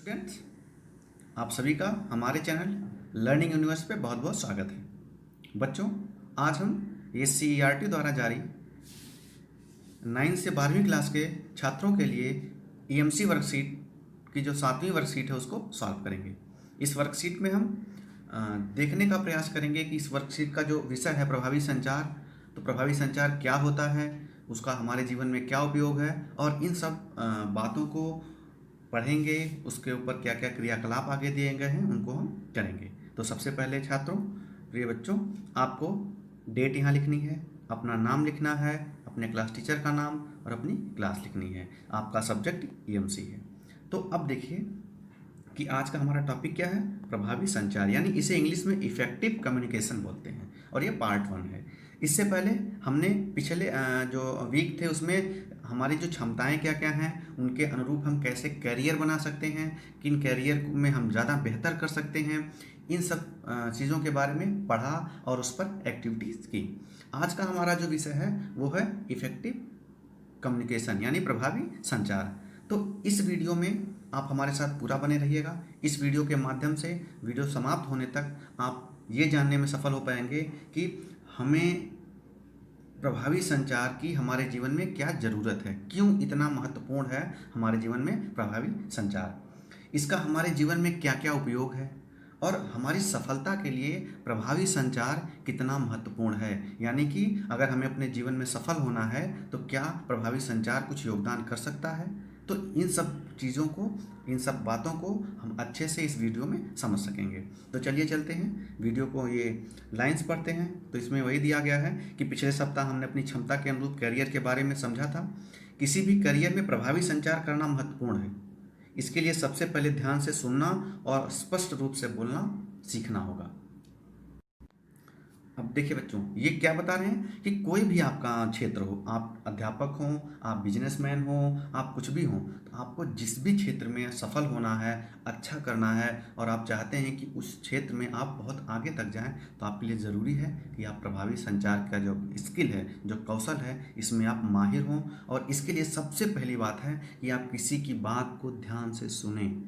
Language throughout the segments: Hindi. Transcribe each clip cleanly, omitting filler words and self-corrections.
स्टूडेंट्स, आप सभी का हमारे चैनल लर्निंग यूनिवर्स पे बहुत बहुत स्वागत है। बच्चों, आज हम SCERT द्वारा जारी 9 से 12वीं क्लास के छात्रों के लिए EMC वर्कशीट की जो 7वीं वर्कशीट है उसको सॉल्व करेंगे। इस वर्कशीट में हम देखने का प्रयास करेंगे कि इस वर्कशीट का जो विषय है प्रभावी संचार, तो प्रभावी संचार क्या होता है, उसका हमारे जीवन में क्या उपयोग है और इन सब बातों को पढ़ेंगे। उसके ऊपर क्या क्या क्रियाकलाप आगे दिए गए हैं उनको हम करेंगे। तो सबसे पहले छात्रों, प्रिय बच्चों, आपको डेट यहाँ लिखनी है, अपना नाम लिखना है, अपने क्लास टीचर का नाम और अपनी क्लास लिखनी है। आपका सब्जेक्ट EMC है। तो अब देखिए कि आज का हमारा टॉपिक क्या है, प्रभावी संचार, यानी इसे इंग्लिश में इफेक्टिव कम्युनिकेशन बोलते हैं और ये पार्ट 1 है। इससे पहले हमने पिछले जो वीक थे उसमें हमारी जो क्षमताएं क्या क्या हैं, उनके अनुरूप हम कैसे कैरियर बना सकते हैं, किन कैरियर में हम ज़्यादा बेहतर कर सकते हैं, इन सब चीज़ों के बारे में पढ़ा और उस पर एक्टिविटीज़ की। आज का हमारा जो विषय है वो है इफेक्टिव कम्युनिकेशन यानी प्रभावी संचार। तो इस वीडियो में आप हमारे साथ पूरा बने रहिएगा। इस वीडियो के माध्यम से वीडियो समाप्त होने तक आप ये जानने में सफल हो पाएंगे कि हमें प्रभावी संचार की हमारे जीवन में क्या ज़रूरत है, क्यों इतना महत्वपूर्ण है हमारे जीवन में प्रभावी संचार, इसका हमारे जीवन में क्या क्या उपयोग है और हमारी सफलता के लिए प्रभावी संचार कितना महत्वपूर्ण है। यानी कि अगर हमें अपने जीवन में सफल होना है तो क्या प्रभावी संचार कुछ योगदान कर सकता है। तो इन सब चीज़ों को, इन सब बातों को हम अच्छे से इस वीडियो में समझ सकेंगे। तो चलिए चलते हैं वीडियो को, ये लाइंस पढ़ते हैं। तो इसमें वही दिया गया है कि पिछले सप्ताह हमने अपनी क्षमता के अनुरूप करियर के बारे में समझा था। किसी भी करियर में प्रभावी संचार करना महत्वपूर्ण है। इसके लिए सबसे पहले ध्यान से सुनना और स्पष्ट रूप से बोलना सीखना होगा। अब देखिए बच्चों, ये क्या बता रहे हैं कि कोई भी आपका क्षेत्र हो, आप अध्यापक हों, आप बिजनेसमैन हो, आप कुछ भी हों, तो आपको जिस भी क्षेत्र में सफल होना है, अच्छा करना है और आप चाहते हैं कि उस क्षेत्र में आप बहुत आगे तक जाएं, तो आपके लिए ज़रूरी है कि आप प्रभावी संचार का जो स्किल है, जो कौशल है, इसमें आप माहिर हों। और इसके लिए सबसे पहली बात है कि आप किसी की बात को ध्यान से सुनें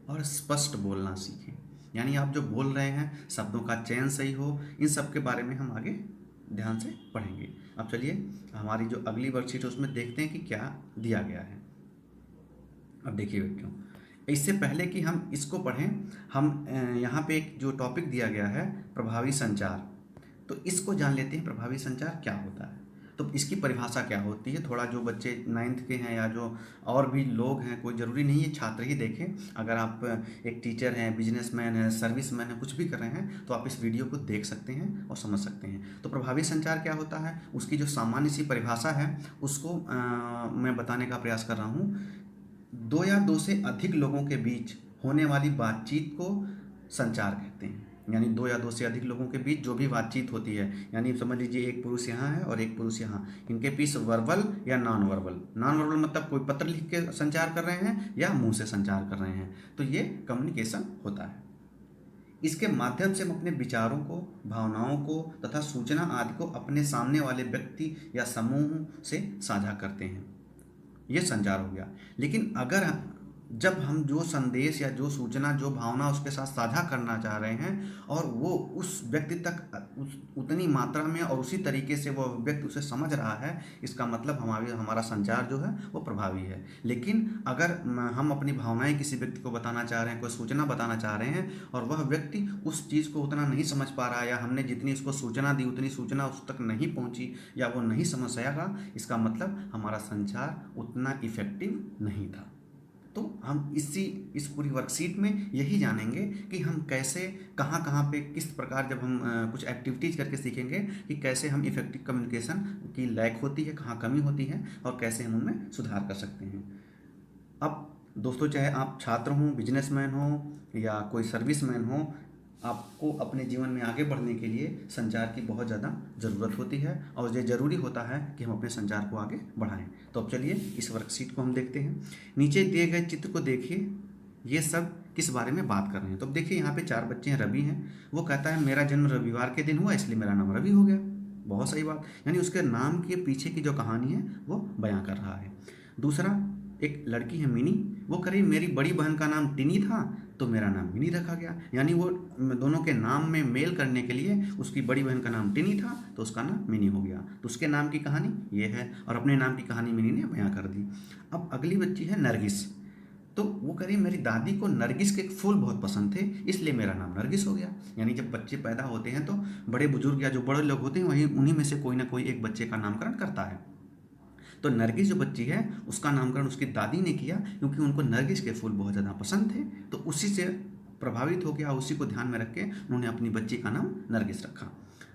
और स्पष्ट बोलना सीखें। यानी आप जो बोल रहे हैं शब्दों का चयन सही हो, इन सब के बारे में हम आगे ध्यान से पढ़ेंगे। अब चलिए हमारी जो अगली वर्कशीट है उसमें देखते हैं कि क्या दिया गया है। अब देखिए बच्चों, इससे पहले कि हम इसको पढ़ें, हम यहाँ पे एक जो टॉपिक दिया गया है प्रभावी संचार, तो इसको जान लेते हैं प्रभावी संचार क्या होता है। तो इसकी परिभाषा क्या होती है, थोड़ा जो बच्चे 9th के हैं या जो और भी लोग हैं, कोई ज़रूरी नहीं है छात्र ही देखें, अगर आप एक टीचर हैं, बिजनेसमैन हैं, सर्विसमैन हैं, कुछ भी कर रहे हैं तो आप इस वीडियो को देख सकते हैं और समझ सकते हैं। तो प्रभावी संचार क्या होता है, उसकी जो सामान्य सी परिभाषा है उसको मैं बताने का प्रयास कर रहा हूँ। दो या दो से अधिक लोगों के बीच होने वाली बातचीत को संचार कहते हैं। यानी दो या दो से अधिक लोगों के बीच जो भी बातचीत होती है, यानी समझ लीजिए एक पुरुष यहाँ है और एक पुरुष यहाँ, इनके बीच वर्बल या नॉन वर्बल, नॉन वर्बल मतलब कोई पत्र लिख के संचार कर रहे हैं या मुंह से संचार कर रहे हैं, तो ये कम्युनिकेशन होता है। इसके माध्यम से हम अपने विचारों को, भावनाओं को तथा सूचना आदि को अपने सामने वाले व्यक्ति या समूह से साझा करते हैं, ये संचार हो गया। लेकिन अगर जब हम जो संदेश या जो सूचना, जो भावना उसके साथ साझा करना चाह रहे हैं और वो उस व्यक्ति तक उतनी मात्रा में और उसी तरीके से वो व्यक्ति उसे समझ रहा है, इसका मतलब हमारा संचार जो है वो प्रभावी है। लेकिन अगर हम अपनी भावनाएं किसी व्यक्ति को बताना चाह रहे हैं, कोई सूचना बताना चाह रहे हैं और वह व्यक्ति उस चीज़ को उतना नहीं समझ पा रहा है, या हमने जितनी उसको सूचना दी उतनी सूचना उस तक नहीं पहुंची या वो नहीं समझ सकेगा, इसका मतलब हमारा संचार उतना इफेक्टिव नहीं था। तो हम इस पूरी वर्कशीट में यही जानेंगे कि हम कैसे, कहाँ कहाँ पे, किस प्रकार, जब हम कुछ एक्टिविटीज़ करके सीखेंगे कि कैसे हम इफेक्टिव कम्युनिकेशन की लैक होती है, कहाँ कमी होती है और कैसे हम उनमें सुधार कर सकते हैं। अब दोस्तों, चाहे आप छात्र हों, बिजनेसमैन हों या कोई सर्विसमैन हो, आपको अपने जीवन में आगे बढ़ने के लिए संचार की बहुत ज़्यादा ज़रूरत होती है और ये ज़रूरी होता है कि हम अपने संचार को आगे बढ़ाएं। तो अब चलिए इस वर्कशीट को हम देखते हैं। नीचे दिए गए चित्र को देखिए, ये सब किस बारे में बात कर रहे हैं। तो अब देखिए यहाँ पे 4 बच्चे हैं, रवि हैं, वो कहता है मेरा जन्म रविवार के दिन हुआ इसलिए मेरा नाम रवि हो गया। बहुत सही बात, यानी उसके नाम के पीछे की जो कहानी है वो बयां कर रहा है। दूसरा, एक लड़की है मिनी, वो कह रही मेरी बड़ी बहन का नाम टिनी था तो मेरा नाम मिनी रखा गया। यानी वो दोनों के नाम में मेल करने के लिए उसकी बड़ी बहन का नाम टिनी था तो उसका नाम मिनी हो गया। तो उसके नाम की कहानी ये है और अपने नाम की कहानी मिनी ने बयां कर दी। अब अगली बच्ची है नरगिस। तो वो कह रही मेरी दादी को नरगिस के फूल बहुत पसंद थे इसलिए मेरा नाम नरगिस हो गया। यानी जब बच्चे पैदा होते हैं तो बड़े बुजुर्ग या जो बड़े लोग होते हैं वही उन्हीं में से कोई ना कोई एक बच्चे का नामकरण करता है। तो नरगिस जो बच्ची है उसका नामकरण उसकी दादी ने किया क्योंकि उनको नरगिस के फूल बहुत ज़्यादा पसंद थे। तो उसी से प्रभावित हो गया, उसी को ध्यान में रख के उन्होंने अपनी बच्ची का नाम नरगिस रखा।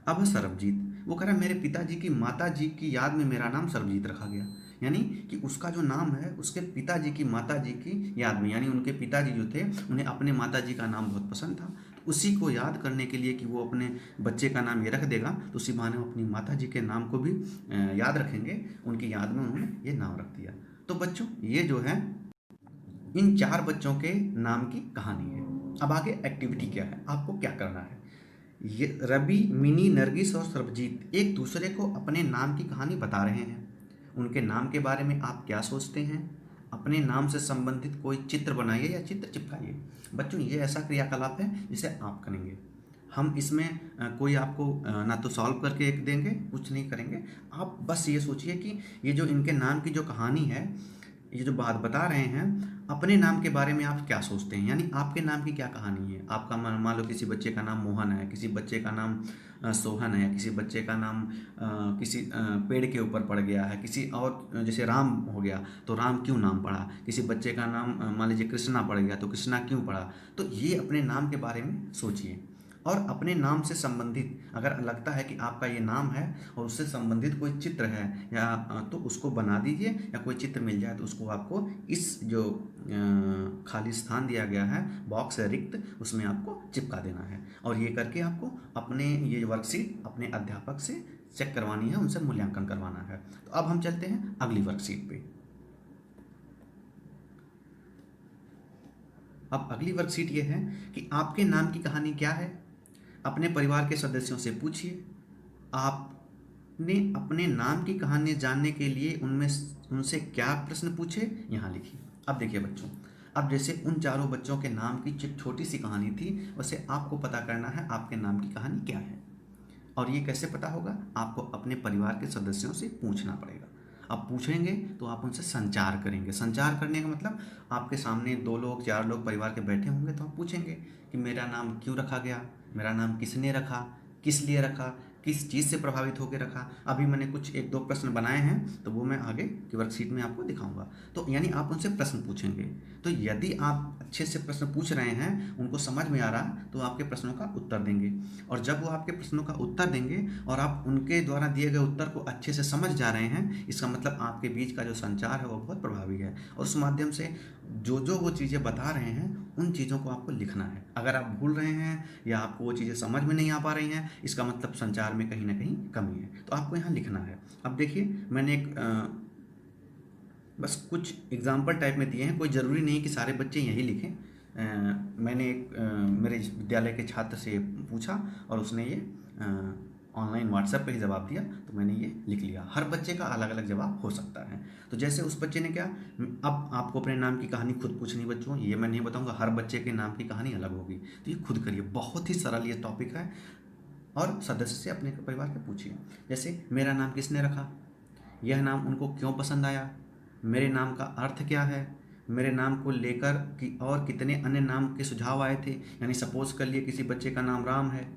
अब है सरबजीत। वो कह रहा है मेरे पिताजी की माता जी की याद में मेरा नाम सरबजीत रखा गया। यानी कि उसका जो नाम है उसके पिताजी की माता जी की याद में, यानी उनके पिताजी जो थे उन्हें अपने माता जी का नाम बहुत पसंद था। तो उसी को याद करने के लिए कि वो अपने बच्चे का नाम ये रख देगा तो उसी बहाने वो अपनी माता जी के नाम को भी याद रखेंगे, उनकी याद में उन्होंने ये नाम रख दिया। तो बच्चों ये जो है इन 4 बच्चों के नाम की कहानी है। अब आगे एक्टिविटी क्या है, आपको क्या करना है। ये रवि, मिनी, नरगिस और सरबजीत एक दूसरे को अपने नाम की कहानी बता रहे हैं। उनके नाम के बारे में आप क्या सोचते हैं। अपने नाम से संबंधित कोई चित्र बनाइए या चित्र चिपकाइए। बच्चों ये ऐसा क्रियाकलाप है जिसे आप करेंगे। हम इसमें कोई आपको ना तो सॉल्व करके एक देंगे, कुछ नहीं करेंगे। आप बस ये सोचिए कि ये जो इनके नाम की जो कहानी है, ये जो बात बता रहे हैं, अपने नाम के बारे में आप क्या सोचते हैं। यानी आपके नाम की क्या कहानी है। आपका मान लो किसी बच्चे का नाम मोहन है, किसी बच्चे का नाम सोहन है, किसी बच्चे का नाम किसी पेड़ के ऊपर पड़ गया है, किसी और जैसे राम हो गया तो राम क्यों नाम पड़ा, किसी बच्चे का नाम मान लीजिए कृष्णा पड़ गया तो कृष्णा क्यों पड़ा। तो ये अपने नाम के बारे में सोचिए और अपने नाम से संबंधित अगर लगता है कि आपका ये नाम है और उससे संबंधित कोई चित्र है या तो उसको बना दीजिए, या कोई चित्र मिल जाए तो उसको आपको इस जो खाली स्थान दिया गया है, बॉक्स है रिक्त, उसमें आपको चिपका देना है। और ये करके आपको अपने ये वर्कशीट अपने अध्यापक से चेक करवानी है, उनसे मूल्यांकन करवाना है। तो अब हम चलते हैं अगली वर्कशीट पे। अब अगली वर्कशीट ये है कि आपके नाम की कहानी क्या है। अपने परिवार के सदस्यों से पूछिए। आपने अपने नाम की कहानी जानने के लिए उनमें उनसे क्या प्रश्न पूछे, यहाँ लिखिए। अब देखिए बच्चों, अब जैसे उन चारों बच्चों के नाम की छोटी सी कहानी थी, वैसे आपको पता करना है आपके नाम की कहानी क्या है। और ये कैसे पता होगा, आपको अपने परिवार के सदस्यों से पूछना पड़ेगा। अब पूछेंगे तो आप उनसे संचार करेंगे। संचार करने का मतलब आपके सामने 2 लोग 4 लोग परिवार के बैठे होंगे तो आप पूछेंगे कि मेरा नाम क्यों रखा गया, मेरा नाम किसने रखा, किस लिए रखा, किस चीज़ से प्रभावित होकर रखा। अभी मैंने कुछ 1-2 प्रश्न बनाए हैं तो वो मैं आगे की वर्कशीट में आपको दिखाऊंगा। तो यानी आप उनसे प्रश्न पूछेंगे। तो यदि आप अच्छे से प्रश्न पूछ रहे हैं, उनको समझ में आ रहा, तो आपके प्रश्नों का उत्तर देंगे। और जब वो आपके प्रश्नों का उत्तर देंगे और आप उनके द्वारा दिए गए उत्तर को अच्छे से समझ जा रहे हैं, इसका मतलब आपके बीच का जो संचार है वो बहुत प्रभावी है। और उस माध्यम से जो जो वो चीज़ें बता रहे हैं उन चीज़ों को आपको लिखना है। अगर आप भूल रहे हैं या आपको वो चीज़ें समझ में नहीं आ पा रही हैं, इसका मतलब संचार में कहीं ना कहीं कमी है, तो आपको यहाँ लिखना है। अब देखिए मैंने एक बस कुछ एग्जाम्पल टाइप में दिए हैं, कोई ज़रूरी नहीं कि सारे बच्चे यही लिखें। मैंने एक मेरे विद्यालय के छात्र से पूछा और उसने ये ऑनलाइन व्हाट्सएप पे ही जवाब दिया, तो मैंने ये लिख लिया। हर बच्चे का अलग अलग जवाब हो सकता है। तो जैसे उस बच्चे ने क्या, अब आपको अपने नाम की कहानी खुद पूछनी बच्चों, ये मैं नहीं बताऊंगा, हर बच्चे के नाम की कहानी अलग होगी। तो ये खुद करिए, बहुत ही सरल ये टॉपिक है। और सदस्य से अपने परिवार के पूछिए। जैसे मेरा नाम किसने रखा, यह नाम उनको क्यों पसंद आया, मेरे नाम का अर्थ क्या है, मेरे नाम को लेकर कि और कितने अन्य नाम के सुझाव आए थे। यानी सपोज कर लिए किसी बच्चे का नाम राम है,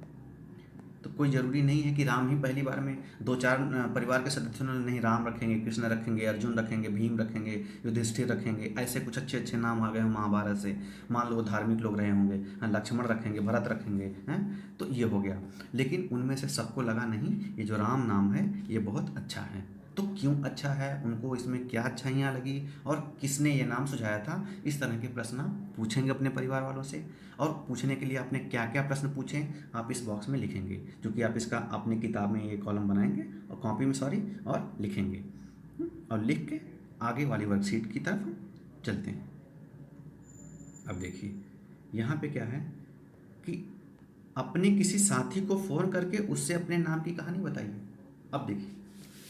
तो कोई ज़रूरी नहीं है कि राम ही पहली बार में 2-4 परिवार के सदस्यों ने नहीं राम रखेंगे, कृष्ण रखेंगे, अर्जुन रखेंगे, भीम रखेंगे, युधिष्ठिर रखेंगे, ऐसे कुछ अच्छे अच्छे नाम आ गए हैं महाभारत से। मान लो वो धार्मिक लोग रहे होंगे, हाँ, लक्ष्मण रखेंगे, भरत रखेंगे, हैं। तो ये हो गया। लेकिन उनमें से सबको लगा नहीं ये जो राम नाम है ये बहुत अच्छा है। तो क्यों अच्छा है, उनको इसमें क्या अच्छाइयाँ लगी और किसने ये नाम सुझाया था, इस तरह के प्रश्न आप पूछेंगे अपने परिवार वालों से। और पूछने के लिए आपने क्या क्या प्रश्न पूछे आप इस बॉक्स में लिखेंगे, जो कि आप इसका अपनी किताब में ये कॉलम बनाएंगे और कॉपी में सॉरी और लिखेंगे। और लिख के आगे वाली वर्कशीट की तरफ चलते हैं। अब देखिए यहाँ पे क्या है कि अपने किसी साथी को फ़ोन करके उससे अपने नाम की कहानी बताइए। अब देखिए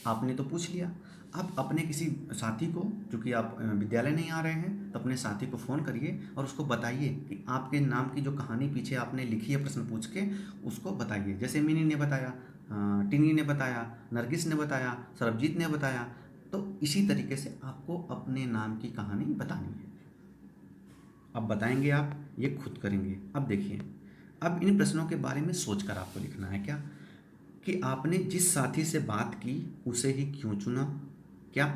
आपने तो पूछ लिया, आप अपने किसी साथी को, चूँकि आप विद्यालय नहीं आ रहे हैं, तो अपने साथी को फ़ोन करिए और उसको बताइए कि आपके नाम की जो कहानी पीछे आपने लिखी है प्रश्न पूछ के, उसको बताइए। जैसे मिनी ने बताया, टिनी ने बताया, नरगिस ने बताया, सरबजीत ने बताया, तो इसी तरीके से आपको अपने नाम की कहानी बतानी है। अब बताएंगे आप, ये खुद करेंगे। अब देखिए, अब इन प्रश्नों के बारे में सोचकर आपको लिखना है क्या, कि आपने जिस साथी से बात की उसे ही क्यों चुना, क्या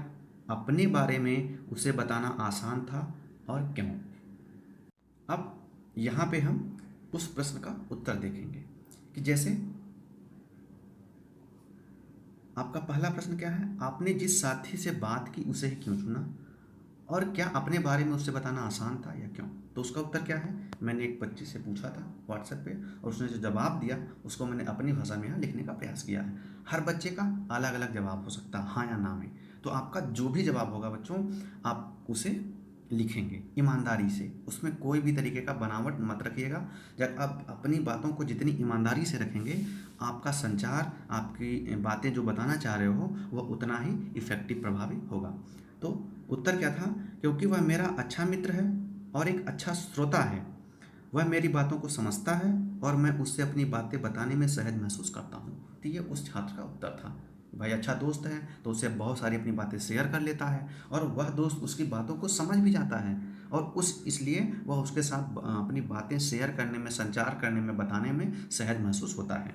अपने बारे में उसे बताना आसान था और क्यों। अब यहाँ पे हम उस प्रश्न का उत्तर देखेंगे कि जैसे आपका पहला प्रश्न क्या है, आपने जिस साथी से बात की उसे ही क्यों चुना, और क्या अपने बारे में उससे बताना आसान था या क्यों। तो उसका उत्तर क्या है, मैंने एक बच्चे से पूछा था व्हाट्सएप पे, और उसने जो जवाब दिया उसको मैंने अपनी भाषा में यहाँ लिखने का प्रयास किया है। हर बच्चे का अलग अलग जवाब हो सकता है, हाँ या ना में। तो आपका जो भी जवाब होगा बच्चों, आप उसे लिखेंगे ईमानदारी से, उसमें कोई भी तरीके का बनावट मत रखिएगा। जब आप अपनी बातों को जितनी ईमानदारी से रखेंगे, आपका संचार, आपकी बातें जो बताना चाह रहे हो, वह उतना ही इफ़ेक्टिव, प्रभावी होगा। तो उत्तर क्या था, क्योंकि वह मेरा अच्छा मित्र है और एक अच्छा श्रोता है, वह मेरी बातों को समझता है और मैं उससे अपनी बातें बताने में सहज महसूस करता हूँ। तो ये उस छात्र का उत्तर था। भाई अच्छा दोस्त है तो उससे बहुत सारी अपनी बातें शेयर कर लेता है, और वह दोस्त उसकी बातों को समझ भी जाता है, और उस इसलिए वह उसके साथ अपनी बातें शेयर करने में, संचार करने में, बताने में सहज महसूस होता है।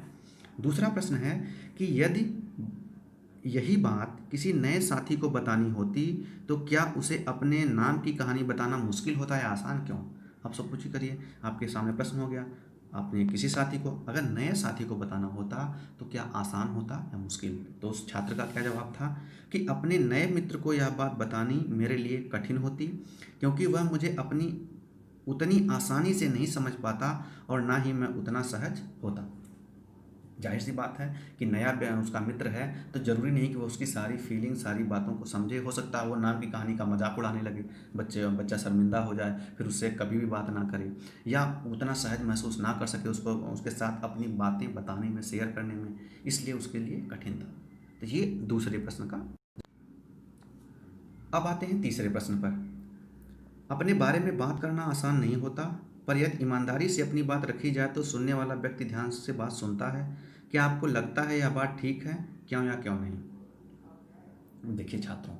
दूसरा प्रश्न है कि यदि यही बात किसी नए साथी को बतानी होती तो क्या उसे अपने नाम की कहानी बताना मुश्किल होता है, आसान क्यों। आप सब कुछ ही करिए, आपके सामने प्रश्न हो गया। आपने किसी साथी को, अगर नए साथी को बताना होता तो क्या आसान होता या मुश्किल। तो उस छात्र का क्या जवाब था कि अपने नए मित्र को यह बात बतानी मेरे लिए कठिन होती, क्योंकि वह मुझे अपनी उतनी आसानी से नहीं समझ पाता और ना ही मैं उतना सहज होता। जाहिर सी बात है कि नया उसका मित्र है, तो ज़रूरी नहीं कि वो उसकी सारी फीलिंग, सारी बातों को समझे। हो सकता है वो नाम की कहानी का मजाक उड़ाने लगे, बच्चा शर्मिंदा हो जाए, फिर उससे कभी भी बात ना करे, या उतना सहज महसूस ना कर सके उसको, उसके साथ अपनी बातें बताने में, शेयर करने में, इसलिए उसके लिए कठिन था। तो ये दूसरे प्रश्न का। अब आते हैं तीसरे प्रश्न पर। अपने बारे में बात करना आसान नहीं होता, पर यदि ईमानदारी से अपनी बात रखी जाए तो सुनने वाला व्यक्ति ध्यान से बात सुनता है। क्या आपको लगता है यह बात ठीक है, क्यों या क्यों नहीं। देखिए छात्रों,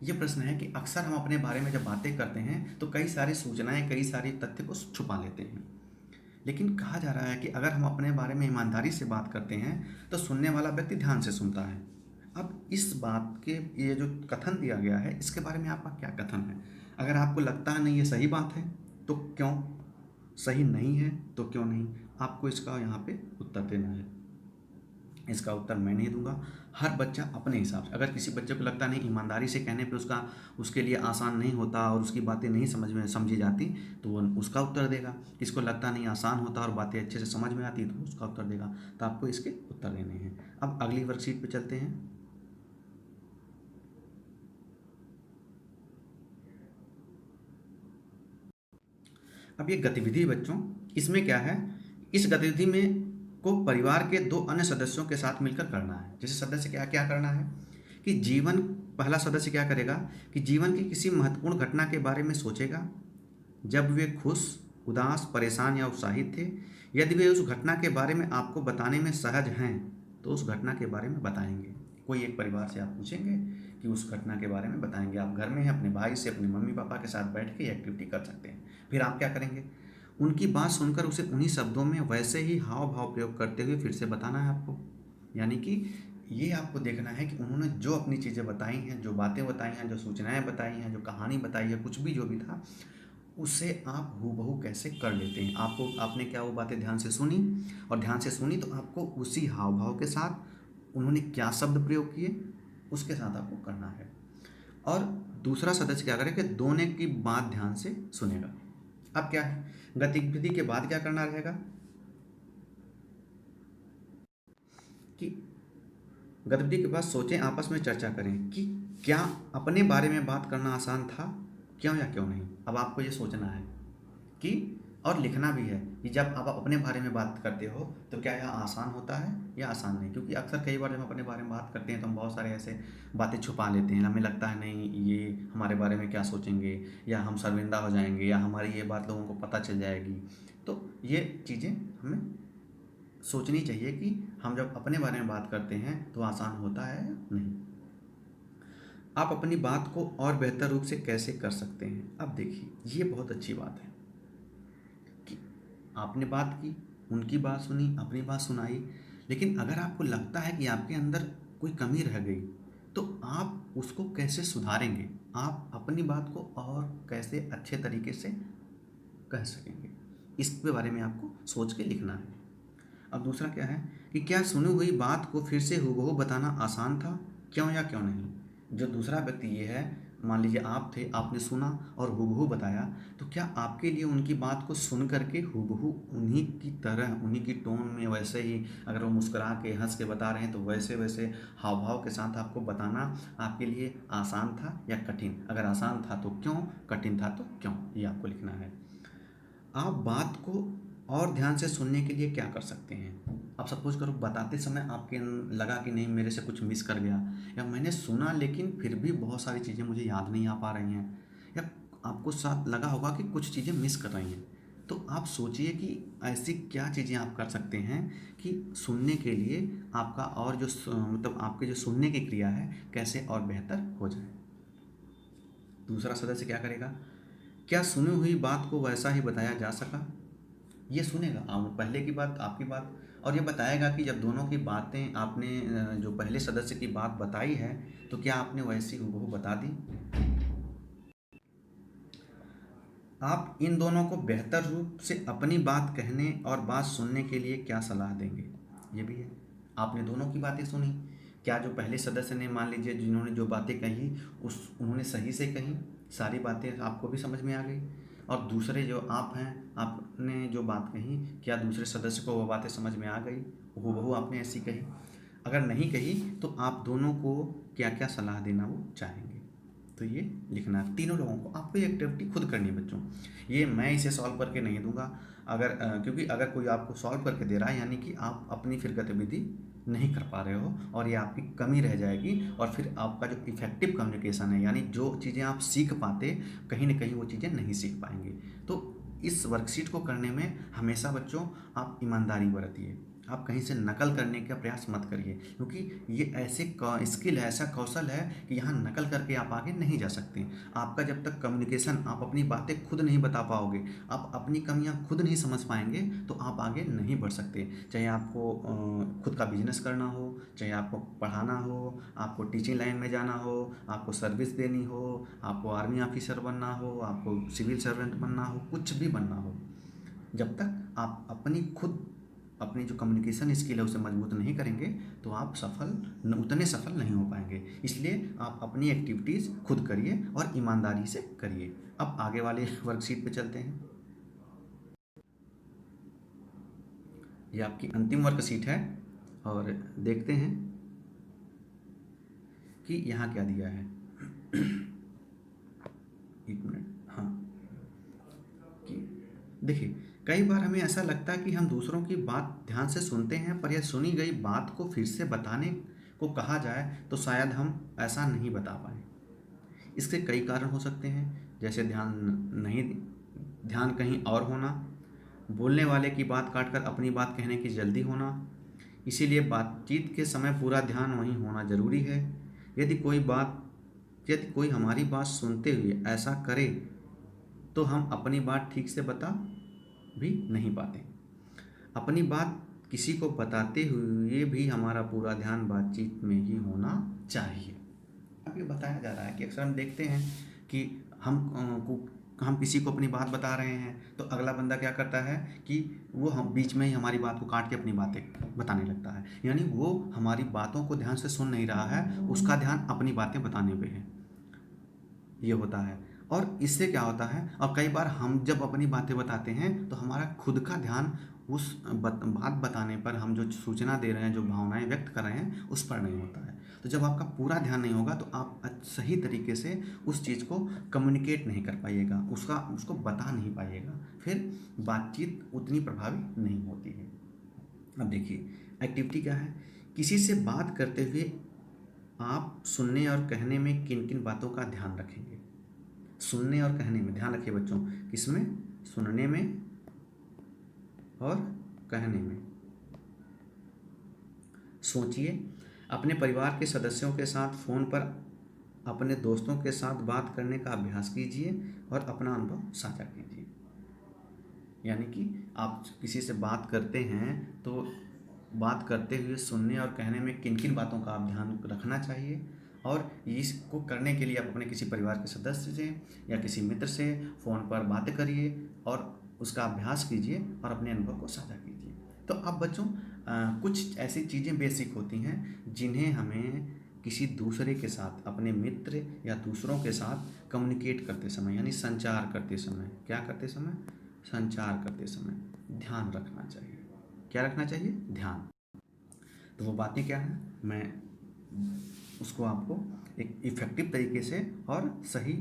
ये प्रश्न है कि अक्सर हम अपने बारे में जब बातें करते हैं तो कई सारी सूचनाएं, कई सारी तथ्य को छुपा लेते हैं। लेकिन कहा जा रहा है कि अगर हम अपने बारे में ईमानदारी से बात करते हैं तो सुनने वाला व्यक्ति ध्यान से सुनता है। अब इस बात के, ये जो कथन दिया गया है, इसके बारे में आपका क्या कथन है। अगर आपको लगता है नहीं ये सही बात है तो क्यों, सही नहीं है तो क्यों नहीं, आपको इसका यहाँ पे उत्तर देना है। इसका उत्तर मैं नहीं दूंगा, हर बच्चा अपने हिसाब से। अगर किसी बच्चे को लगता नहीं ईमानदारी से कहने पे उसके लिए आसान नहीं होता और उसकी बातें नहीं समझी जाती, तो वो उसका उत्तर देगा। किसको लगता नहीं आसान होता और बातें अच्छे से समझ में आती, तो उसका उत्तर देगा। तो आपको इसके उत्तर देने हैं। अब अगली वर्कशीट पे चलते हैं। अब ये गतिविधि बच्चों, इसमें क्या है, इस गतिविधि में को परिवार के दो अन्य सदस्यों के साथ मिलकर करना है। जैसे सदस्य क्या क्या करना है कि पहला सदस्य क्या करेगा कि जीवन की किसी महत्वपूर्ण घटना के बारे में सोचेगा, जब वे खुश, उदास, परेशान या उत्साहित थे। यदि वे उस घटना के बारे में आपको बताने में सहज हैं तो उस घटना के बारे में बताएंगे। कोई एक परिवार से आप पूछेंगे कि उस घटना के बारे में बताएंगे। आप घर में हैं, अपने भाई से, अपने मम्मी पापा के साथ बैठ के ये एक्टिविटी कर सकते हैं। फिर आप क्या करेंगे, उनकी बात सुनकर उसे उन्हीं शब्दों में वैसे ही हाव भाव प्रयोग करते हुए फिर से बताना है आपको। यानी कि ये आपको देखना है कि उन्होंने जो अपनी चीज़ें बताई हैं, जो बातें बताई हैं, जो सूचनाएं बताई हैं, जो कहानी बताई है, कुछ भी जो भी था, उसे आप हूबहू कैसे कर लेते हैं। आपने क्या वो बातें ध्यान से सुनी, और ध्यान से सुनी तो आपको उसी हाव भाव के साथ उन्होंने क्या शब्द प्रयोग किए उसके साथ आपको करना है। और दूसरा सदस्य क्या करेगा कि दोनों की बात ध्यान से सुनेगा। अब क्या है, गतिविधि के बाद क्या करना रहेगा कि गतिविधि के बाद सोचें, आपस में चर्चा करें कि क्या अपने बारे में बात करना आसान था, क्यों या क्यों नहीं। अब आपको ये सोचना है कि, और लिखना भी है कि जब आप अपने बारे में बात करते हो तो क्या यह आसान होता है या आसान नहीं, क्योंकि अक्सर कई बार जब हम अपने बारे में बात करते हैं तो हम बहुत सारे ऐसे बातें छुपा लेते हैं, हमें लगता है नहीं ये हमारे बारे में क्या सोचेंगे, या हम शर्मिंदा हो जाएंगे, या हमारी ये बात लोगों को पता चल जाएगी। तो ये चीज़ें हमें सोचनी चाहिए कि हम जब अपने बारे में बात करते हैं तो आसान होता है या नहीं। आप अपनी बात को और बेहतर रूप से कैसे कर सकते हैं। अब देखिए, ये बहुत अच्छी बात है कि आपने बात की, उनकी बात सुनी, अपनी बात सुनाई, लेकिन अगर आपको लगता है कि आपके अंदर कोई कमी रह गई तो आप उसको कैसे सुधारेंगे, आप अपनी बात को और कैसे अच्छे तरीके से कह सकेंगे, इसके बारे में आपको सोच के लिखना है। अब दूसरा क्या है कि क्या सुनी हुई बात को फिर से हूबहू बताना आसान था, क्यों या क्यों नहीं। जो दूसरा व्यक्ति ये है, मान लीजिए आप थे, आपने सुना और हूबहू बताया, तो क्या आपके लिए उनकी बात को सुन करके हूबहू उन्हीं की तरह, उन्हीं की टोन में, वैसे ही अगर वो मुस्कुरा के हंस के बता रहे हैं तो वैसे वैसे हाव भाव के साथ आपको बताना आपके लिए आसान था या कठिन। अगर आसान था तो क्यों, कठिन था तो क्यों, ये आपको लिखना है। आप बात को और ध्यान से सुनने के लिए क्या कर सकते हैं। आप सपोज करो बताते समय आपके लगा कि नहीं मेरे से कुछ मिस कर गया, या मैंने सुना लेकिन फिर भी बहुत सारी चीज़ें मुझे याद नहीं आ पा रही हैं, या आपको साथ लगा होगा कि कुछ चीज़ें मिस कर रही हैं, तो आप सोचिए कि ऐसी क्या चीज़ें आप कर सकते हैं कि सुनने के लिए आपका और जो मतलब आपके जो सुनने की क्रिया है कैसे और बेहतर हो जाए। दूसरा सदस्य क्या करेगा, क्या सुनी हुई बात को वैसा ही बताया जा सका। ये सुनेगा पहले की बात, आपकी बात, और ये बताएगा कि जब दोनों की बातें आपने जो पहले सदस्य की बात बताई है तो क्या आपने वैसी हूबहू बता दी। आप इन दोनों को बेहतर रूप से अपनी बात कहने और बात सुनने के लिए क्या सलाह देंगे। ये भी है, आपने दोनों की बातें सुनी, क्या जो पहले सदस्य ने मान लीजिए जिन्होंने जो बातें कही उस उन्होंने सही से कही, सारी बातें आपको भी समझ में आ गई, और दूसरे जो आप हैं, आपने जो बात कही क्या दूसरे सदस्य को वो बातें समझ में आ गई, हूबहू आपने ऐसी कही। अगर नहीं कही तो आप दोनों को क्या क्या सलाह देना वो चाहेंगे। तो ये लिखना है तीनों लोगों को। आपको ये एक्टिविटी खुद करनी है बच्चों, ये मैं इसे सॉल्व करके नहीं दूंगा। अगर क्योंकि अगर कोई आपको सॉल्व करके दे रहा है यानी कि आप अपनी फिर गतिविधि नहीं कर पा रहे हो, और ये आपकी कमी रह जाएगी, और फिर आपका जो इफेक्टिव कम्युनिकेशन है, यानी जो चीज़ें आप सीख पाते कहीं ना कहीं वो चीज़ें नहीं सीख पाएंगे। तो इस वर्कशीट को करने में हमेशा बच्चों आप ईमानदारी बरतिए, आप कहीं से नकल करने का प्रयास मत करिए, क्योंकि ये ऐसे स्किल है, ऐसा कौशल है कि यहाँ नकल करके आप आगे नहीं जा सकते। आपका जब तक कम्युनिकेशन, आप अपनी बातें खुद नहीं बता पाओगे, आप अपनी कमियाँ खुद नहीं समझ पाएंगे, तो आप आगे नहीं बढ़ सकते। चाहे आपको खुद का बिजनेस करना हो, चाहे आपको पढ़ाना हो, आपको टीचिंग लाइन में जाना हो, आपको सर्विस देनी हो, आपको आर्मी ऑफिसर बनना हो, आपको सिविल सर्वेंट बनना हो, कुछ भी बनना हो, जब तक आप अपनी जो कम्युनिकेशन स्किल है उसे मजबूत नहीं करेंगे तो आप उतने सफल नहीं हो पाएंगे। इसलिए आप अपनी एक्टिविटीज़ खुद करिए और ईमानदारी से करिए। अब आगे वाले वर्कशीट पे चलते हैं। ये आपकी अंतिम वर्कशीट है, और देखते हैं कि यहाँ क्या दिया है। एक मिनट, हाँ, कि देखिए, कई बार हमें ऐसा लगता है कि हम दूसरों की बात ध्यान से सुनते हैं, पर यह सुनी गई बात को फिर से बताने को कहा जाए तो शायद हम ऐसा नहीं बता पाए। इसके कई कारण हो सकते हैं, जैसे ध्यान कहीं और होना, बोलने वाले की बात काटकर अपनी बात कहने की जल्दी होना, इसीलिए बातचीत के समय पूरा ध्यान वहीं होना जरूरी है। यदि कोई बात यदि कोई हमारी बात सुनते हुए ऐसा करे तो हम अपनी बात ठीक से बता भी नहीं पाते। अपनी बात किसी को बताते हुए भी हमारा पूरा ध्यान बातचीत में ही होना चाहिए। अब ये बताया जा रहा है कि अक्सर हम देखते हैं कि हम किसी को अपनी बात बता रहे हैं तो अगला बंदा क्या करता है कि वो हम बीच में ही हमारी बात को काट के अपनी बातें बताने लगता है, यानी वो हमारी बातों को ध्यान से सुन नहीं रहा है, उसका ध्यान अपनी बातें बताने पे है। ये होता है। और इससे क्या होता है, और कई बार हम जब अपनी बातें बताते हैं तो हमारा खुद का ध्यान उस बात बताने पर, हम जो सूचना दे रहे हैं, जो भावनाएं व्यक्त कर रहे हैं, उस पर नहीं होता है। तो जब आपका पूरा ध्यान नहीं होगा तो आप सही तरीके से उस चीज़ को कम्युनिकेट नहीं कर पाइएगा, उसको बता नहीं पाइएगा, फिर बातचीत उतनी प्रभावी नहीं होती है। अब देखिए, एक्टिविटी क्या है, किसी से बात करते हुए आप सुनने और कहने में किन किन बातों का ध्यान रखेंगे। सुनने और कहने में ध्यान रखिए बच्चों, किसमें, सुनने में और कहने में। सोचिए, अपने परिवार के सदस्यों के साथ फ़ोन पर अपने दोस्तों के साथ बात करने का अभ्यास कीजिए और अपना अनुभव साझा कीजिए। यानी कि आप किसी से बात करते हैं तो बात करते हुए सुनने और कहने में किन किन बातों का आप ध्यान रखना चाहिए, और इसको करने के लिए आप अपने किसी परिवार के सदस्य से या किसी मित्र से फ़ोन पर बातें करिए और उसका अभ्यास कीजिए और अपने अनुभव को साझा कीजिए। तो अब बच्चों, कुछ ऐसी चीज़ें बेसिक होती हैं जिन्हें हमें किसी दूसरे के साथ, अपने मित्र या दूसरों के साथ कम्युनिकेट करते समय, यानी संचार करते समय, क्या करते समय, संचार करते समय ध्यान रखना चाहिए। क्या रखना चाहिए, ध्यान। तो वो बातें क्या हैं, मैं उसको आपको एक इफ़ेक्टिव तरीके से और सही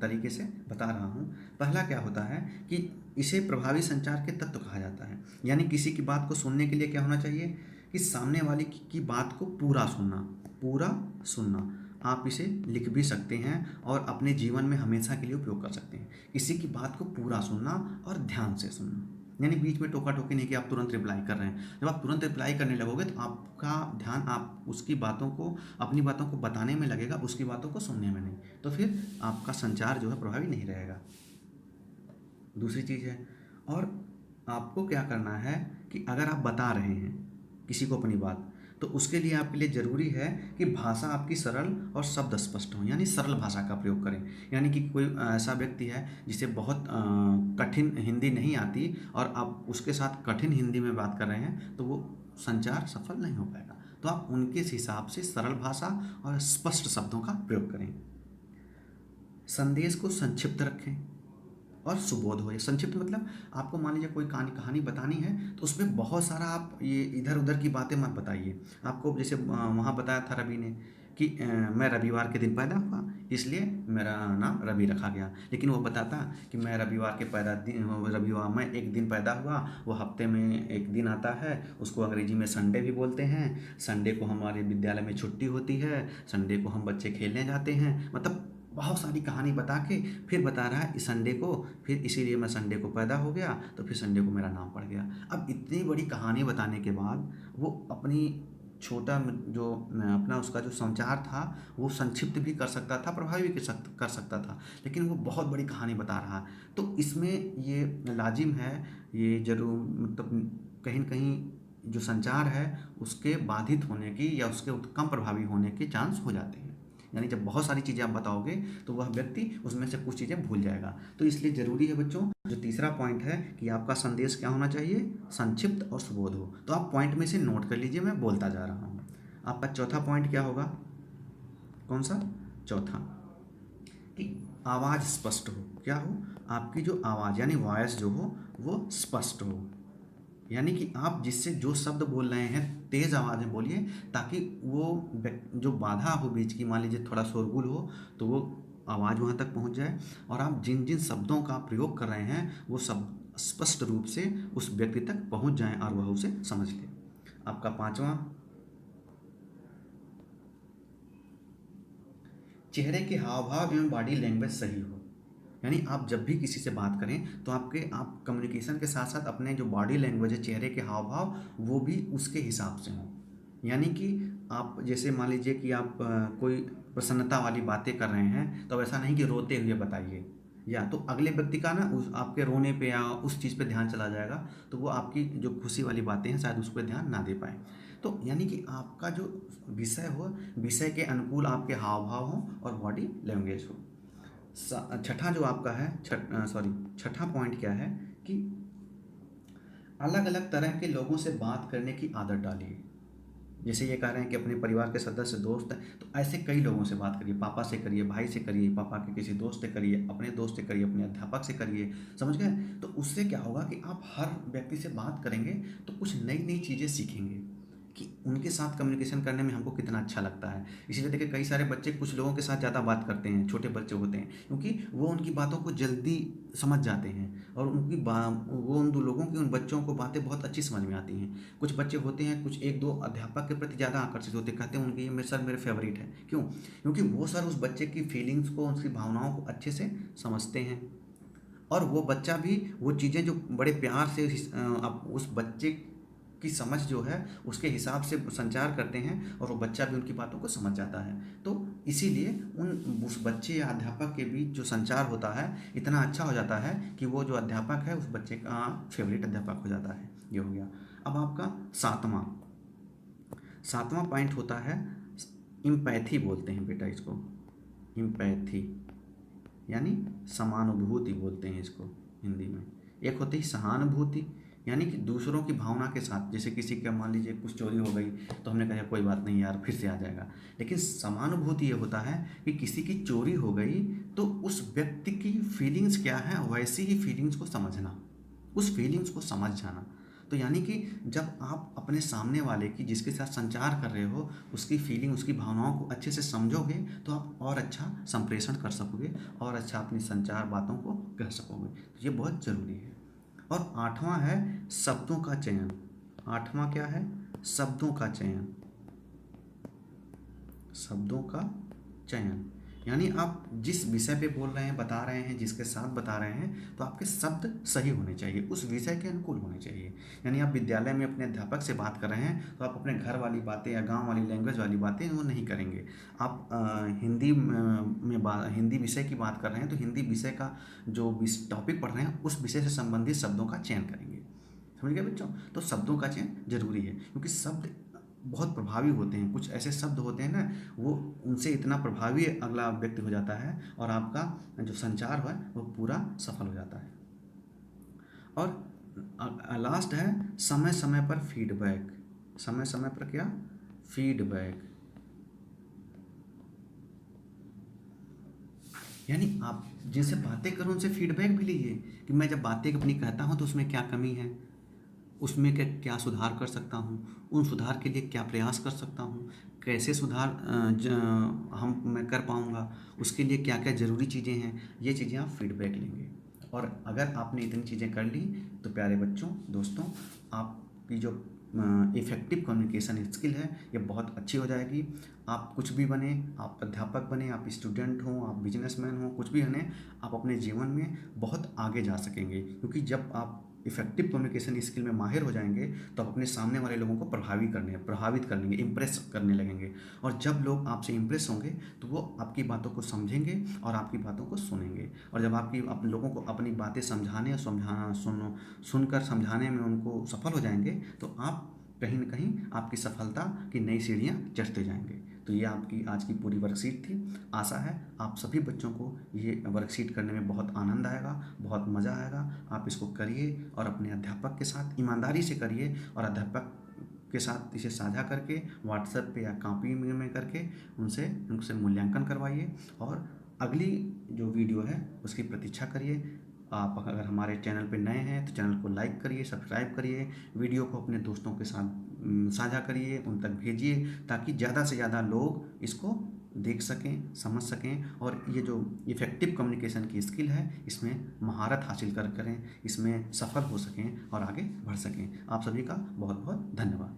तरीके से बता रहा हूँ। पहला क्या होता है कि इसे प्रभावी संचार के तत्व कहा जाता है। यानी किसी की बात को सुनने के लिए क्या होना चाहिए कि सामने वाले की बात को पूरा सुनना, पूरा सुनना। आप इसे लिख भी सकते हैं और अपने जीवन में हमेशा के लिए उपयोग कर सकते हैं। किसी की बात को पूरा सुनना और ध्यान से सुनना, यानी बीच में टोका टोकी नहीं कि आप तुरंत रिप्लाई कर रहे हैं। जब आप तुरंत रिप्लाई करने लगोगे तो आपका ध्यान आप उसकी बातों को, अपनी बातों को बताने में लगेगा, उसकी बातों को सुनने में नहीं। तो फिर आपका संचार जो है प्रभावी नहीं रहेगा। दूसरी चीज़ है, और आपको क्या करना है कि अगर आप बता रहे हैं किसी को अपनी बात, तो उसके लिए आपके लिए ज़रूरी है कि भाषा आपकी सरल और शब्द स्पष्ट हो, यानी सरल भाषा का प्रयोग करें। यानी कि कोई ऐसा व्यक्ति है जिसे बहुत कठिन हिंदी नहीं आती और आप उसके साथ कठिन हिंदी में बात कर रहे हैं, तो वो संचार सफल नहीं हो पाएगा। तो आप उनके हिसाब से सरल भाषा और स्पष्ट शब्दों का प्रयोग करें। संदेश को संक्षिप्त रखें और सुबोध हो। संक्षिप्त मतलब आपको मान लीजिए कोई कहानी बतानी है तो उसमें बहुत सारा आप ये इधर उधर की बातें मत बताइए। आपको जैसे वहाँ बताया था रवि ने कि मैं रविवार के दिन पैदा हुआ इसलिए मेरा नाम रवि रखा गया, लेकिन वो बताता कि मैं रविवार के रविवार में एक दिन पैदा हुआ, वो हफ्ते में एक दिन आता है, उसको अंग्रेजी में संडे भी बोलते हैं। संडे को हमारे विद्यालय में छुट्टी होती है, संडे को हम बच्चे खेलने जाते हैं। मतलब बहुत सारी कहानी बता के फिर बता रहा है इस संडे को, फिर इसीलिए मैं संडे को पैदा हो गया तो फिर संडे को मेरा नाम पड़ गया। अब इतनी बड़ी कहानी बताने के बाद वो अपनी छोटा जो अपना उसका जो संचार था वो संक्षिप्त भी कर सकता था, प्रभावी भी कर सकता था, लेकिन वो बहुत बड़ी कहानी बता रहा। तो इसमें ये लाजिम है, ये जरूर मतलब कहीं न कहीं जो संचार है उसके बाधित होने की या उसके कम प्रभावी होने के चांस हो जाते हैं। यानी जब बहुत सारी चीज़ें आप बताओगे तो वह व्यक्ति उसमें से कुछ चीज़ें भूल जाएगा। तो इसलिए ज़रूरी है बच्चों, जो तीसरा पॉइंट है कि आपका संदेश क्या होना चाहिए, संक्षिप्त और सुबोध हो। तो आप पॉइंट में से नोट कर लीजिए, मैं बोलता जा रहा हूँ। आपका चौथा पॉइंट क्या होगा, कौन सा, चौथा, कि आवाज़ स्पष्ट हो। क्या हो, आपकी जो आवाज़ यानी वॉइस जो हो वो स्पष्ट हो। यानी कि आप जिससे जो शब्द बोल रहे हैं तेज़ आवाज़ में बोलिए, ताकि वो जो बाधा हो बीच की, मान लीजिए थोड़ा शोरगुल हो तो वो आवाज़ वहाँ तक पहुँच जाए, और आप जिन जिन शब्दों का प्रयोग कर रहे हैं वो सब स्पष्ट रूप से उस व्यक्ति तक पहुँच जाएं और वह उसे समझ ले। आपका पांचवा, चेहरे के हाव भाव एवं बॉडी लैंग्वेज सही हो। यानी आप जब भी किसी से बात करें तो आप कम्युनिकेशन के साथ साथ अपने जो बॉडी लैंग्वेज है, चेहरे के हाव भाव, वो भी उसके हिसाब से हों। यानी कि आप जैसे मान लीजिए कि आप कोई प्रसन्नता वाली बातें कर रहे हैं तो ऐसा नहीं कि रोते हुए बताइए, या तो अगले व्यक्ति का ना उस आपके रोने पे या उस चीज़ पे ध्यान चला जाएगा, तो वो आपकी जो खुशी वाली बातें हैं शायद उस पर ध्यान ना दे पाए। तो यानी कि आपका जो विषय हो, विषय के अनुकूल आपके हाव भाव हों और बॉडी लैंग्वेज हो। छठा जो आपका है, छठा पॉइंट क्या है कि अलग अलग तरह के लोगों से बात करने की आदत डालिए। जैसे ये कह रहे हैं कि अपने परिवार के सदस्य दोस्त हैं, तो ऐसे कई लोगों से बात करिए, पापा से करिए, भाई से करिए, पापा के किसी दोस्त से करिए, अपने दोस्त से करिए, अपने अध्यापक से करिए, समझ गए? तो उससे क्या होगा कि आप हर व्यक्ति से बात करेंगे तो कुछ नई नई चीज़ें सीखेंगे कि उनके साथ कम्युनिकेशन करने में हमको कितना अच्छा लगता है। इसीलिए देखिए कई सारे बच्चे कुछ लोगों के साथ ज़्यादा बात करते हैं, छोटे बच्चे होते हैं, क्योंकि वो उनकी बातों को जल्दी समझ जाते हैं और वो उन दो लोगों की, उन बच्चों को बातें बहुत अच्छी समझ में आती हैं। कुछ बच्चे होते हैं, कुछ एक दो अध्यापक के प्रति ज़्यादा आकर्षित होते हैं, कहते हैं उनके ये मेरे सर मेरे फेवरेट है। क्यों? क्योंकि वो सर उस बच्चे की फीलिंग्स को, उसकी भावनाओं को अच्छे से समझते हैं और वो बच्चा भी वो चीज़ें जो बड़े प्यार से आप उस बच्चे की समझ जो है उसके हिसाब से संचार करते हैं और वो बच्चा भी उनकी बातों को समझ जाता है। तो इसीलिए उस बच्चे या अध्यापक के बीच जो संचार होता है इतना अच्छा हो जाता है कि वो जो अध्यापक है उस बच्चे का फेवरेट अध्यापक हो जाता है। ये हो गया। अब आपका सातवां सातवां पॉइंट होता है इम्पैथी, बोलते हैं बेटा इसको, इम्पैथी यानी समानुभूति बोलते हैं इसको हिंदी में। एक होती है सहानुभूति, यानी कि दूसरों की भावना के साथ, जैसे किसी का मान लीजिए कुछ चोरी हो गई तो हमने कहा कोई बात नहीं यार फिर से आ जाएगा। लेकिन समानुभूति ये होता है कि किसी की चोरी हो गई तो उस व्यक्ति की फीलिंग्स क्या है वैसी ही फीलिंग्स को समझना, उस फीलिंग्स को समझ जाना। तो यानी कि जब आप अपने सामने वाले की, जिसके साथ संचार कर रहे हो, उसकी फीलिंग, उसकी भावनाओं को अच्छे से समझोगे तो आप और अच्छा संप्रेषण कर सकोगे और अच्छा अपनी संचार बातों को कह सकोगे। तो ये बहुत ज़रूरी है। और आठवां है शब्दों का चयन। आठवां क्या है? शब्दों का चयन। शब्दों का चयन यानी आप जिस विषय पे बोल रहे हैं, बता रहे हैं, जिसके साथ बता रहे हैं, तो आपके शब्द सही होने चाहिए, उस विषय के अनुकूल होने चाहिए। यानी आप विद्यालय में अपने अध्यापक से बात कर रहे हैं तो आप अपने घर वाली बातें या गांव वाली लैंग्वेज वाली बातें वो नहीं करेंगे। आप हिंदी विषय की बात कर रहे हैं तो हिंदी विषय का जो टॉपिक पढ़ रहे हैं उस विषय से संबंधित शब्दों का चयन करेंगे। समझ गए बच्चों? तो शब्दों का चयन जरूरी है क्योंकि शब्द बहुत प्रभावी होते हैं। कुछ ऐसे शब्द होते हैं ना, वो उनसे इतना प्रभावी अगला व्यक्ति हो जाता है और आपका जो संचार है वो पूरा सफल हो जाता है। और लास्ट है समय समय पर फीडबैक। समय समय पर क्या? फीडबैक। यानी आप जिनसे बातें करो उनसे फीडबैक भी लीजिए कि मैं जब बातें अपनी कहता हूँ तो उसमें क्या कमी है, उसमें क्या क्या सुधार कर सकता हूँ, उन सुधार के लिए क्या प्रयास कर सकता हूँ, कैसे सुधार मैं कर पाऊँगा, उसके लिए क्या क्या ज़रूरी चीज़ें हैं, ये चीज़ें आप फीडबैक लेंगे। और अगर आपने इतनी चीज़ें कर ली तो प्यारे बच्चों, दोस्तों, आपकी जो इफ़ेक्टिव कम्युनिकेशन स्किल है ये बहुत अच्छी हो जाएगी। आप कुछ भी बने, आप अध्यापक बने, आप स्टूडेंट हों, आप बिजनेसमैन हों, कुछ भी बने, आप अपने जीवन में बहुत आगे जा सकेंगे। क्योंकि जब आप इफेक्टिव कम्युनिकेशन स्किल में माहिर हो जाएंगे तो आप अपने सामने वाले लोगों को प्रभावित कर लेंगे, इम्प्रेस करने लगेंगे। और जब लोग आपसे इम्प्रेस होंगे तो वो आपकी बातों को समझेंगे और आपकी बातों को सुनेंगे। और जब आप लोगों को अपनी बातें समझाने और सुनकर समझाने में उनको सफल हो जाएंगे तो आप कहीं ना कहीं आपकी सफलता की नई सीढ़ियाँ चढ़ते जाएंगे। तो ये आपकी आज की पूरी वर्कशीट थी। आशा है आप सभी बच्चों को ये वर्कशीट करने में बहुत आनंद आएगा, बहुत मज़ा आएगा। आप इसको करिए और अपने अध्यापक के साथ ईमानदारी से करिए और अध्यापक के साथ इसे साझा करके व्हाट्सएप पे या कॉपी में करके उनसे मूल्यांकन करवाइए। और अगली जो वीडियो है उसकी प्रतीक्षा करिए। आप अगर हमारे चैनल पे नए हैं तो चैनल को लाइक करिए, सब्सक्राइब करिए, वीडियो को अपने दोस्तों के साथ साझा करिए, उन तक भेजिए ताकि ज़्यादा से ज़्यादा लोग इसको देख सकें, समझ सकें और ये जो इफ़ेक्टिव कम्युनिकेशन की स्किल है इसमें महारत हासिल करें, इसमें सफल हो सकें और आगे बढ़ सकें। आप सभी का बहुत बहुत धन्यवाद।